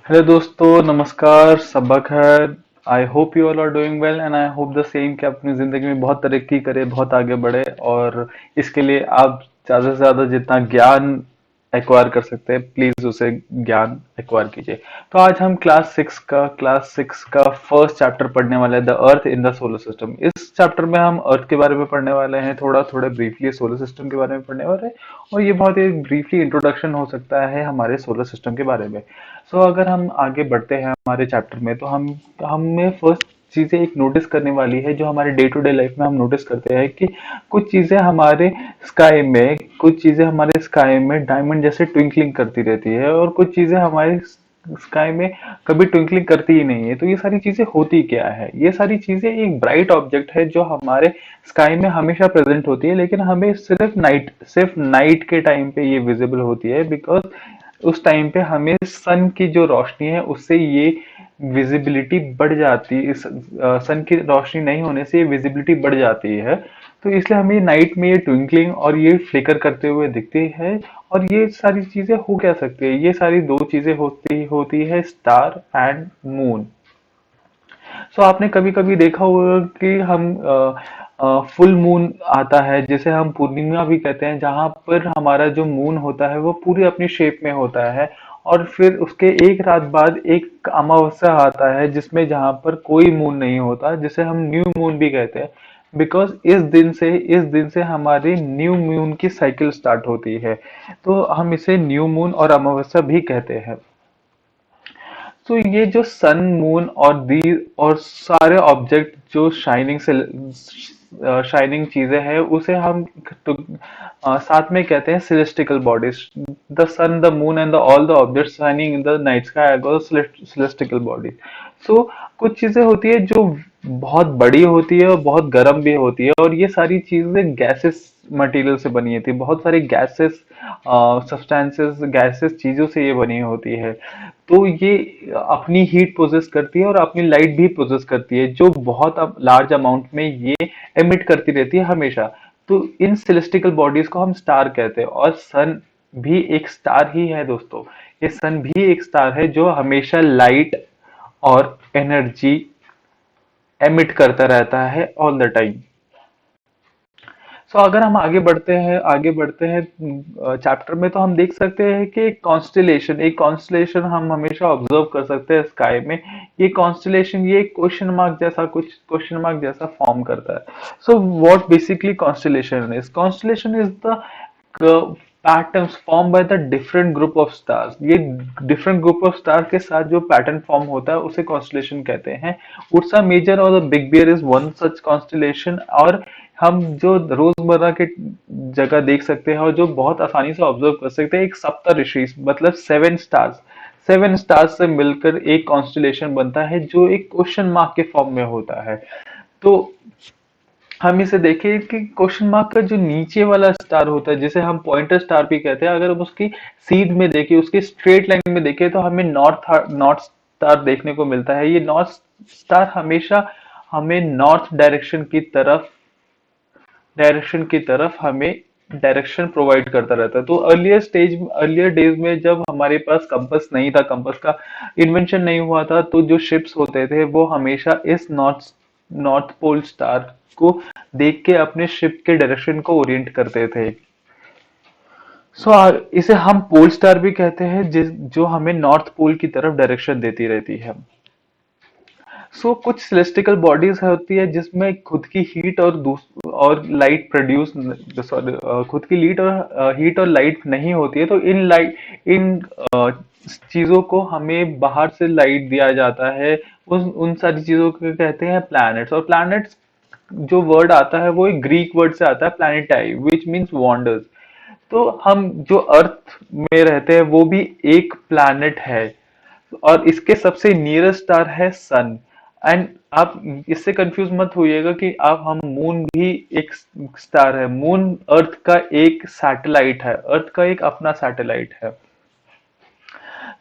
Hello दोस्तों, नमस्कार, सबक है। I hope you all are doing well and I hope the same कि आप अपनी जिंदगी में बहुत तरक्की करें, बहुत आगे बढ़े। और इसके लिए आप ज्यादा से ज्यादा जितना ज्ञान एक्वायर कर सकते हैं, प्लीज उसे ज्ञान एक्वायर कीजिए। तो आज हम क्लास सिक्स का फर्स्ट चैप्टर पढ़ने वाले हैं, the earth in the solar system. इस चैप्टर में हम अर्थ के बारे में पढ़ने वाले हैं, थोड़ा थोड़ा ब्रीफली सोलर सिस्टम के बारे में पढ़ने वाले हैं। और ये बहुत ही ब्रीफली इंट्रोडक्शन हो सकता है हमारे सोलर सिस्टम के बारे में। सो अगर हम आगे बढ़ते हैं हमारे चैप्टर में, तो हम हमें फर्स्ट चीजें एक नोटिस करने वाली है, जो हमारे डे टू डे लाइफ में हम नोटिस करते हैं कि कुछ चीजें हमारे स्काई में डायमंड जैसे ट्विंकलिंग करती रहती है, और कुछ चीजें हमारे स्काई में कभी ट्विंकलिंग करती ही नहीं है। तो ये सारी चीजें होती क्या है? ये सारी चीजें एक ब्राइट ऑब्जेक्ट है जो हमारे स्काई में हमेशा प्रेजेंट होती है, लेकिन हमें सिर्फ नाइट के टाइम पे ये विजिबल होती है, बिकॉज उस टाइम पे हमें सन की जो रोशनी है उससे ये विजिबिलिटी बढ़ जाती है। सन की रोशनी नहीं होने से ये विजिबिलिटी बढ़ जाती है। तो इसलिए हमें नाइट में ये ट्विंकलिंग और ये फ्लिकर करते हुए दिखती है। और ये सारी चीजें हो क्या सकती है? ये सारी दो चीजें होती होती है, स्टार एंड मून। सो आपने कभी कभी देखा होगा कि हम फुल मून आता है, जिसे हम पूर्णिमा भी कहते हैं, जहां पर हमारा जो मून होता है वो पूरी अपनी शेप में होता है। और फिर उसके एक रात बाद एक अमावस्या आता है, जिसमें जहां पर कोई मून नहीं होता, जिसे हम न्यू मून भी कहते हैं। बिकॉज इस दिन से हमारी न्यू मून की साइकिल स्टार्ट होती है। तो हम इसे न्यू मून और अमावस्या भी कहते हैं। तो ये जो सन मून और दी और सारे ऑब्जेक्ट जो शाइनिंग चीजें हैं, उसे हम तो, साथ में कहते हैं celestial bodies. The sun, the moon and the all the object shining in the night sky are called celestial bodies. So कुछ चीजें होती है जो बहुत बड़ी होती है और बहुत गर्म भी होती है, और ये सारी चीजें गैसेस मटेरियल से बनी होती है। बहुत सारी गैसेस सब्सटेंसेस, गैसेस चीजों से ये बनी होती है। तो ये अपनी हीट प्रोसेस करती है और अपनी लाइट भी प्रोसेस करती है, जो बहुत लार्ज अमाउंट में ये एमिट करती रहती है हमेशा। तो इन सेलेस्टिकल बॉडीज को हम स्टार कहते हैं, और सन भी एक स्टार ही है दोस्तों। ये सन भी एक स्टार है जो हमेशा लाइट और एनर्जी एमिट करता रहता है ऑल द टाइम। सो अगर हम आगे बढ़ते हैं चैप्टर में, तो हम देख सकते हैं कि एक कॉन्स्टलेशन हम हमेशा ऑब्जर्व कर सकते हैं स्काई में। ये क्वेश्चन मार्क जैसा फॉर्म करता है। So what basically constellation is the patterns form by the different group of stars. ये डिफरेंट ग्रुप ऑफ स्टार के साथ जो पैटर्न फॉर्म होता है उसे कॉन्स्टलेशन कहते हैं। उर्सा मेजर और the Big Bear is one such constellation. और हम जो रोजमर्रा के जगह देख सकते हैं और जो बहुत आसानी से ऑब्जर्व कर सकते हैं, एक सप्त ऋषि मतलब सेवन स्टार्स से मिलकर एक कॉन्स्टलेशन बनता है, जो एक क्वेश्चन मार्क के फॉर्म में होता है। तो हम इसे देखें कि क्वेश्चन मार्क का जो नीचे वाला स्टार होता है, जिसे हम पॉइंटर स्टार भी कहते हैं, अगर हम उसकी सीध में देखें, उसकी स्ट्रेट लाइन में देखें, तो हमें नॉर्थ स्टार देखने को मिलता है। ये नॉर्थ स्टार हमेशा हमें नॉर्थ डायरेक्शन की तरफ हमें डायरेक्शन प्रोवाइड करता रहता है। तो अर्लियर डेज में जब हमारे पास कंपास नहीं था, कंपास का इन्वेंशन नहीं हुआ था, तो जो शिप्स होते थे वो हमेशा इस नॉर्थ पोल स्टार को देख के अपने शिप के डायरेक्शन को ओरिएंट करते थे। इसे हम पोल स्टार भी कहते हैं, जो हमें नॉर्थ पोल की तरफ डायरेक्शन देती रहती है। कुछ सेलेस्टिकल बॉडीज होती है जिसमें खुद की हीट और लाइट प्रोड्यूस सॉरी खुद की हीट और लाइट नहीं होती है। तो इन चीजों को हमें बाहर से लाइट दिया जाता है। उन सारी चीजों को कहते हैं प्लैनेट्स। और प्लैनेट्स जो वर्ड आता है वो एक ग्रीक वर्ड से आता है, प्लैनेटाई, विच मीन्स वॉन्डर्स। तो हम जो अर्थ में रहते हैं वो भी एक प्लैनेट है, और इसके सबसे नियरेस्ट स्टार है सन। एंड आप इससे कंफ्यूज मत होइएगा कि आप हम मून भी एक स्टार है। मून अर्थ का एक सैटेलाइट है, अर्थ का एक अपना सैटेलाइट है।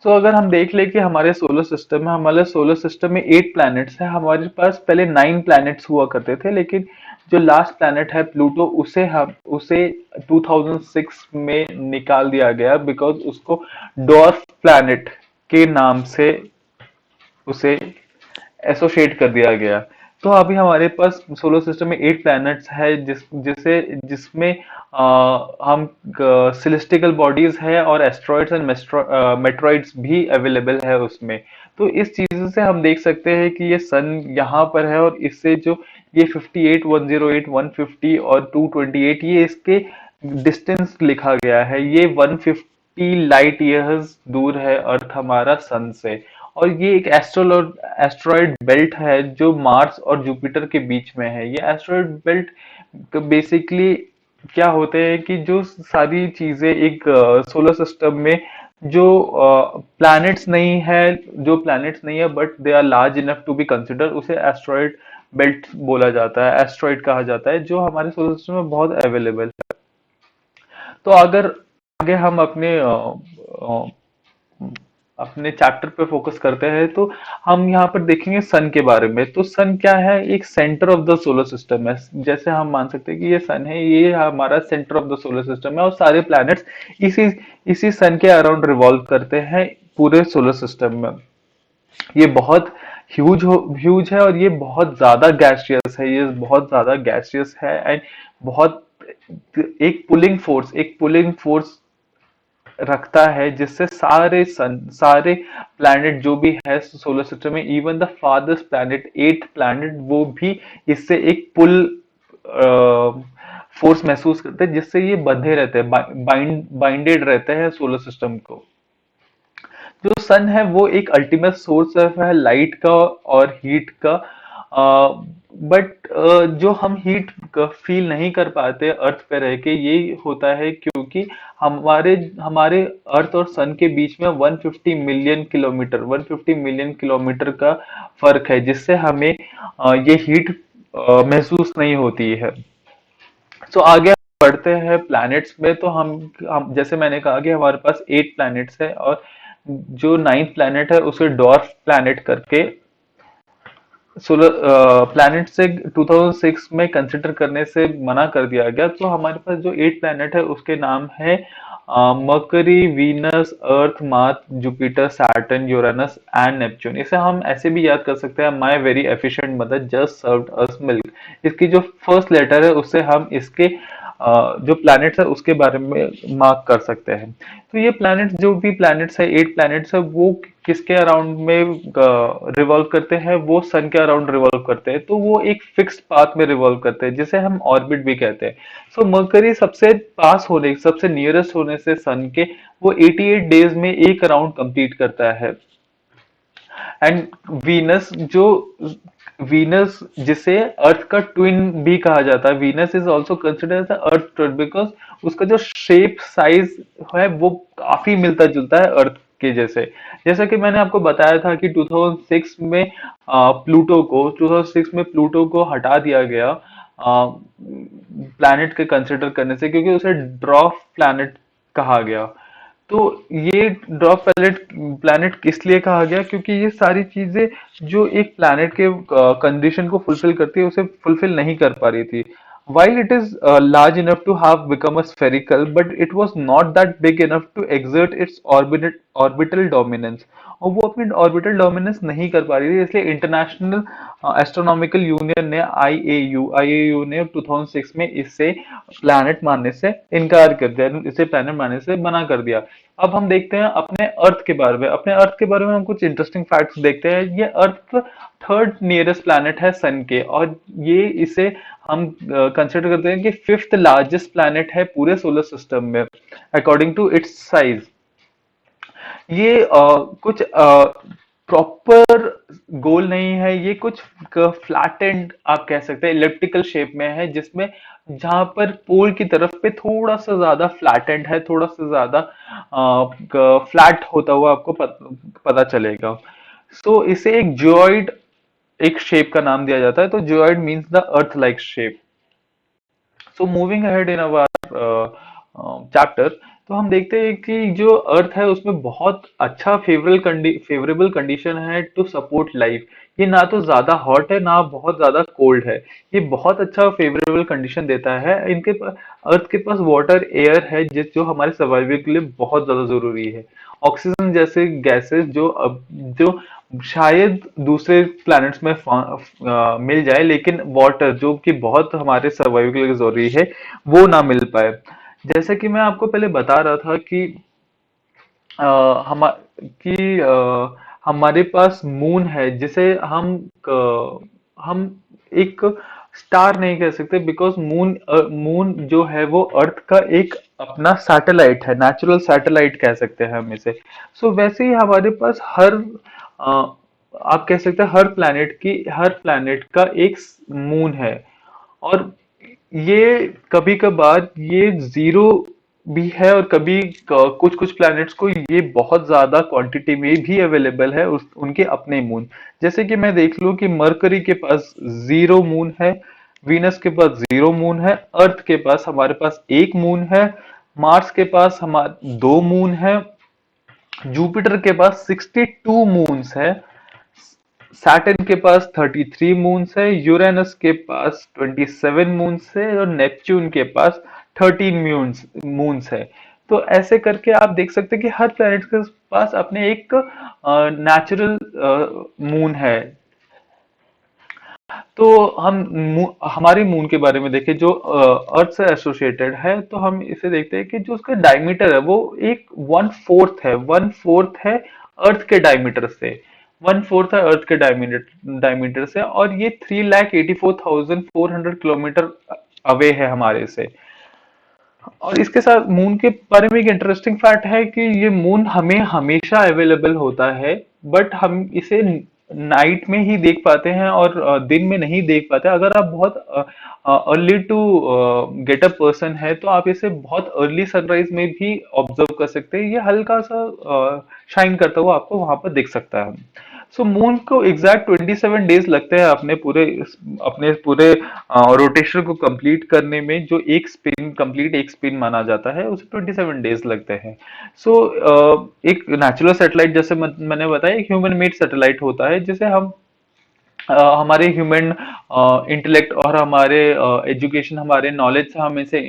अगर हम देख ले कि हमारे सोलर सिस्टम में 8 प्लैनेट्स हैं। हमारे पास पहले 9 प्लैनेट्स हुआ करते थे, लेकिन जो लास्ट प्लैनेट है प्लूटो, उसे 2006 में निकाल दिया गया, बिकॉज उसको डॉर्फ प्लैनेट के नाम से उसे एसोसिएट कर दिया गया। तो अभी हमारे पास सोलर सिस्टम में 8 प्लैनेट्स है, जिसमें हम सिलेस्टिकल बॉडीज है और एस्ट्रॉइड्स एंड मेट्रॉइड्स भी अवेलेबल है उसमें। तो इस चीज से हम देख सकते हैं कि ये सन यहाँ पर है, और इससे जो ये 58, 108, 150 और 228, ये इसके डिस्टेंस लिखा गया है। ये 150 लाइट ईयर्स दूर है अर्थ हमारा सन से। और ये एक एस्ट्रॉयड बेल्ट है जो मार्स और जुपिटर के बीच में है। ये एस्ट्रॉयड बेल्ट बेसिकली क्या होते हैं कि जो सारी चीजें एक सोलर सिस्टम में जो प्लैनेट्स नहीं है but they are large enough to be consider, उसे एस्ट्रॉयड बेल्ट बोला जाता है, एस्ट्रॉयड कहा जाता है, जो हमारे सोलर सिस्टम में बहुत अवेलेबल है। तो अगर आगे हम अपने चैप्टर पे फोकस करते हैं, तो हम यहाँ पर देखेंगे सन के बारे में। तो सन क्या है? एक centre of the solar system है। जैसे हम मान सकते हैं कि ये सन है, ये हमारा centre of the solar system है, और सारे प्लैनेट्स इसी इसी सन के अराउंड रिवॉल्व करते हैं पूरे सोलर सिस्टम में। ये बहुत ह्यूज है, और ये बहुत ज्यादा गैसियस है, ये बहुत ज्यादा गैसियस है, एंड बहुत एक पुलिंग फोर्स रखता है, जिससे सारे प्लैनेट जो भी है सोलर सिस्टम में, इवन द फादर्स प्लैनेट, 8 प्लैनेट, वो भी इससे एक पुल फोर्स महसूस करते हैं, जिससे ये बंधे रहते हैं, बाइंडेड रहते हैं सोलर सिस्टम को। जो सन है वो एक अल्टीमेट सोर्स है लाइट का और हीट का। बट जो हम हीट फील नहीं कर पाते अर्थ पे रह के, ये होता है क्योंकि हमारे हमारे अर्थ और सन के बीच में 150 मिलियन किलोमीटर का फर्क है, जिससे हमें ये हीट महसूस नहीं होती है। तो आगे हम बढ़ते हैं प्लैनेट्स में। तो हम जैसे मैंने कहा कि हमारे पास 8 प्लैनेट्स है, और जो 9th प्लैनेट है उसे डॉर्फ प्लैनेट करके सोलर प्लैनेट से 2006 में कंसिडर करने से मना कर दिया गया। तो हमारे पास जो 8 प्लैनेट है उसके नाम है mercury, Venus, earth, Mars, Jupiter, Saturn, Uranus and Neptune. इसे हम ऐसे भी याद कर सकते हैं, my very efficient mother just served us milk. इसकी जो फर्स्ट लेटर है उससे हम इसके जो प्लैनेट्स है उसके बारे में मार्क कर सकते हैं। तो ये प्लैनेट्स, जो भी प्लैनेट्स है, 8 प्लैनेट्स है, वो किसके अराउंड में रिवॉल्व करते हैं? वो सन के अराउंड रिवॉल्व करते हैं। तो वो एक फिक्स्ड पाथ में रिवॉल्व करते हैं, जिसे हम ऑर्बिट भी कहते हैं। सो मर्करी सबसे नियरेस्ट होने से सन के, वो 88 डेज में एक राउंड कंप्लीट करता है। एंड वीनस जो वीनस जिसे अर्थ का ट्विन भी कहा जाता है, Venus is also consider as Earth twin, because उसका जो शेप साइज है वो काफी मिलता जुलता है अर्थ के जैसे। जैसा कि मैंने आपको बताया था कि 2006 में प्लूटो को हटा दिया गया प्लैनेट के कंसिडर करने से, क्योंकि उसे ड्रॉफ प्लैनेट कहा गया। तो ये ड्वार्फ प्लैनेट किस लिए कहा गया? क्योंकि ये सारी चीजें जो एक प्लैनेट के कंडीशन को फुलफिल करती है, उसे फुलफिल नहीं कर पा रही थी। While it is large enough to have become a spherical, but it was not that big enough to exert its orbital dominance. और वो अपनी ऑर्बिटल डोमिनेंस नहीं कर पा रही थी, इसलिए इंटरनेशनल एस्ट्रोनॉमिकल यूनियन ने, आईएयू ने 2006 में इसे प्लैनेट मानने से इनकार कर दिया, इसे प्लैनेट मानने से मना कर दिया। अब हम देखते हैं अपने अर्थ के बारे में। अपने अर्थ के बारे में हम कुछ इंटरेस्टिंग फैक्ट्स देखते हैं। ये अर्थ थर्ड नियरेस्ट प्लैनेट है सन के, और ये इसे हम कंसिडर करते हैं कि फिफ्थ लार्जेस्ट प्लैनेट है पूरे सोलर सिस्टम में अकॉर्डिंग टू इट्स साइज। ये कुछ प्रॉपर गोल नहीं है, ये कुछ फ्लैट एंड आप कह सकते हैं इलिप्टिकल शेप में है, जिसमें जहां पर पोल की तरफ पे थोड़ा सा ज्यादा फ्लैट एंड है, थोड़ा सा ज्यादा फ्लैट होता हुआ आपको पता चलेगा। सो इसे एक जियोइड एक शेप का नाम दिया जाता है। तो geoid means the earth like shape. So moving ahead in our chapter, तो हम देखते हैं कि जो अर्थ है उसमें बहुत अच्छा फेवरेबल कंडीशन है टू सपोर्ट लाइफ। ये ना तो ज्यादा हॉट है ना बहुत ज्यादा कोल्ड है, ये बहुत अच्छा फेवरेबल कंडीशन देता है। अर्थ के पास वाटर एयर है, जिस जो हमारे सर्वाइवल के लिए बहुत ज्यादा जरूरी है। ऑक्सीजन जैसे गैसेस जो शायद दूसरे प्लैनेट्स में मिल जाए, लेकिन वाटर जो कि बहुत हमारे सर्वाइवल के लिए जरूरी है वो ना मिल पाए। जैसे कि मैं आपको पहले बता रहा था कि हमारे पास मून है जिसे हम एक स्टार नहीं कह सकते, बिकॉज मून जो है वो अर्थ का एक अपना सैटेलाइट है, नेचुरल सैटेलाइट कह सकते हैं हम इसे। सो वैसे ही हमारे पास अ, आप कह सकते हैं हर प्लैनेट का एक मून है। और ये कभी कभार ये जीरो भी है, और कभी कुछ कुछ प्लैनेट्स को ये बहुत ज्यादा क्वांटिटी में भी अवेलेबल है उनके अपने मून। जैसे कि मैं देख लूं कि मरकरी के पास जीरो मून है, वीनस के पास जीरो मून है, अर्थ के पास हमारे पास एक मून है, मार्स के पास हमारे दो मून है, जुपिटर के पास 62 मून्स है, सैटर्न के पास 33 मून्स है, यूरेनस के पास 27 मून्स है, और नेपच्यून के पास 13 मून्स है। तो ऐसे करके आप देख सकते हैं कि हर प्लेनेट के पास अपने एक नेचुरल मून है। तो हमारे मून के बारे में देखें जो अर्थ से एसोसिएटेड है, तो हम इसे देखते हैं कि जो उसका डायमीटर है वो एक वन फोर्थ है अर्थ के डायमीटर से। वन फोर्थ है अर्थ के डायमीटर से, और ये 3,84,400 किलोमीटर अवे है हमारे से। और इसके साथ मून के बारे में एक इंटरेस्टिंग फैक्ट है कि ये मून हमें हमेशा अवेलेबल होता है, बट हम इसे नाइट में ही देख पाते हैं और दिन में नहीं देख पाते। अगर आप बहुत early to get a person है तो आप इसे बहुत अर्ली सनराइज में भी ऑब्जर्व कर सकते हैं, ये हल्का सा शाइन करता हुआ आपको वहां पर दिख सकता है। सो मून को एग्जैक्ट 27 डेज लगते हैं अपने पूरे रोटेशन को कंप्लीट करने में। जो एक स्पिन माना जाता है उसे 27 डेज लगते हैं। सो एक नेचुरल सैटेलाइट, जैसे मैंने बताया, एक ह्यूमन मेड सैटेलाइट होता है जिसे हम हमारे ह्यूमन इंटेलेक्ट और हमारे एजुकेशन, हमारे नॉलेज से हम इसे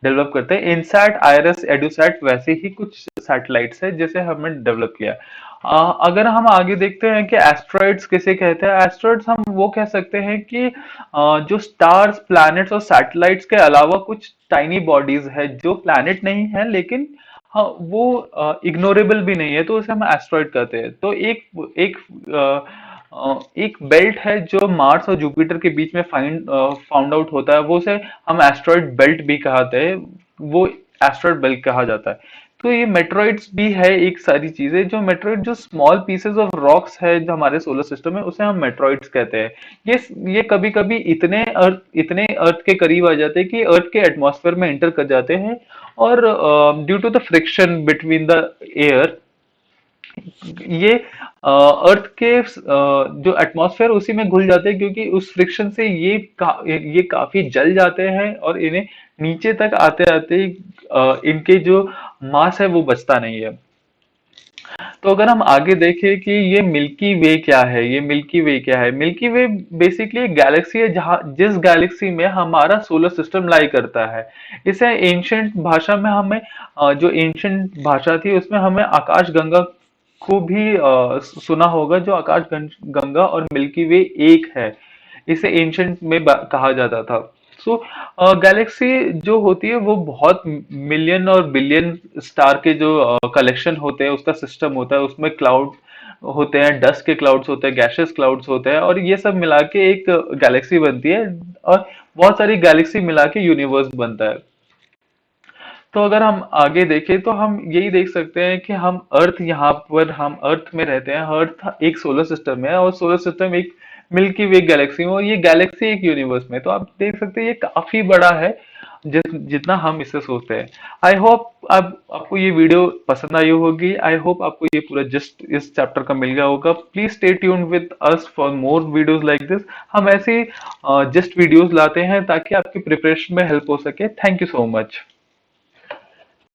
डेवलप करते हैं। इनसैट, आईरिस, एडुसैट वैसे ही कुछ सैटेलाइट्स है जिसे हमने डेवलप किया। अगर हम आगे देखते हैं कि एस्ट्रॉइड्स किसे कहते हैं, एस्ट्रॉइड्स हम वो कह सकते हैं कि जो स्टार्स, प्लैनेट्स और सैटेलाइट्स के अलावा कुछ टाइनी बॉडीज है जो प्लैनेट नहीं है, लेकिन हाँ वो इग्नोरेबल भी नहीं है, तो उसे हम एस्ट्रॉइड कहते हैं। तो एक एक बेल्ट है जो मार्स और जुपिटर के बीच में फाउंड आउट होता है, वो उसे हम एस्ट्रॉइड बेल्ट भी कहते हैं, वो एस्ट्रॉइड बेल्ट कहा जाता है। तो ये मेट्रॉइड्स भी है, एक सारी चीजें जो मेट्रॉइड, जो स्मॉल पीसेस ऑफ रॉक्स है जो हमारे सोलर सिस्टम में, उसे हम मेट्रॉइड्स कहते हैं। ये कभी कभी इतने अर्थ के करीब आ जाते हैं कि अर्थ के एटमॉस्फेयर में एंटर कर जाते हैं, और due to the friction between the air, ये अर्थ के जो एटमॉस्फेयर उसी में घुल जाते हैं, क्योंकि उस फ्रिक्शन से ये काफी जल जाते हैं, और इन्हें नीचे तक आते आते इनके जो मास है वो बचता नहीं है। तो अगर हम आगे देखें कि ये मिल्की वे क्या है, मिल्की वे बेसिकली एक गैलेक्सी है, जहां जिस गैलेक्सी में हमारा सोलर सिस्टम लाई करता है। इसे एंशंट भाषा में हमें जो एंशंट भाषा थी उसमें हमें आकाश गंगा को भी सुना होगा, जो गंगा और मिल्की वे एक है, इसे एंशंट में कहा जाता था। सो गैलेक्सी जो होती है वो बहुत मिलियन और बिलियन स्टार के जो कलेक्शन होते हैं, उसका सिस्टम होता है, उसमें क्लाउड होते हैं, डस्ट के क्लाउड्स होते हैं, गैशियस क्लाउड्स होते हैं, और ये सब मिला के एक गैलेक्सी बनती है, और बहुत सारी गैलेक्सी मिला के यूनिवर्स बनता है। तो अगर हम आगे देखें तो हम यही देख सकते हैं कि हम अर्थ में रहते हैं, अर्थ एक सोलर सिस्टम है, और सोलर सिस्टम एक मिल्की वे गैलेक्सी में, और ये गैलेक्सी एक यूनिवर्स में। तो आप देख सकते हैं ये काफी बड़ा है जितना हम इससे सोचते हैं। आई होप आपको ये वीडियो पसंद आई होगी, आई होप आपको ये पूरा जस्ट इस चैप्टर का मिल गया होगा। Please stay tuned with us for more videos like this. हम ऐसे जस्ट वीडियोस लाते हैं ताकि आपकी प्रिपरेशन में हेल्प हो सके। Thank you so much.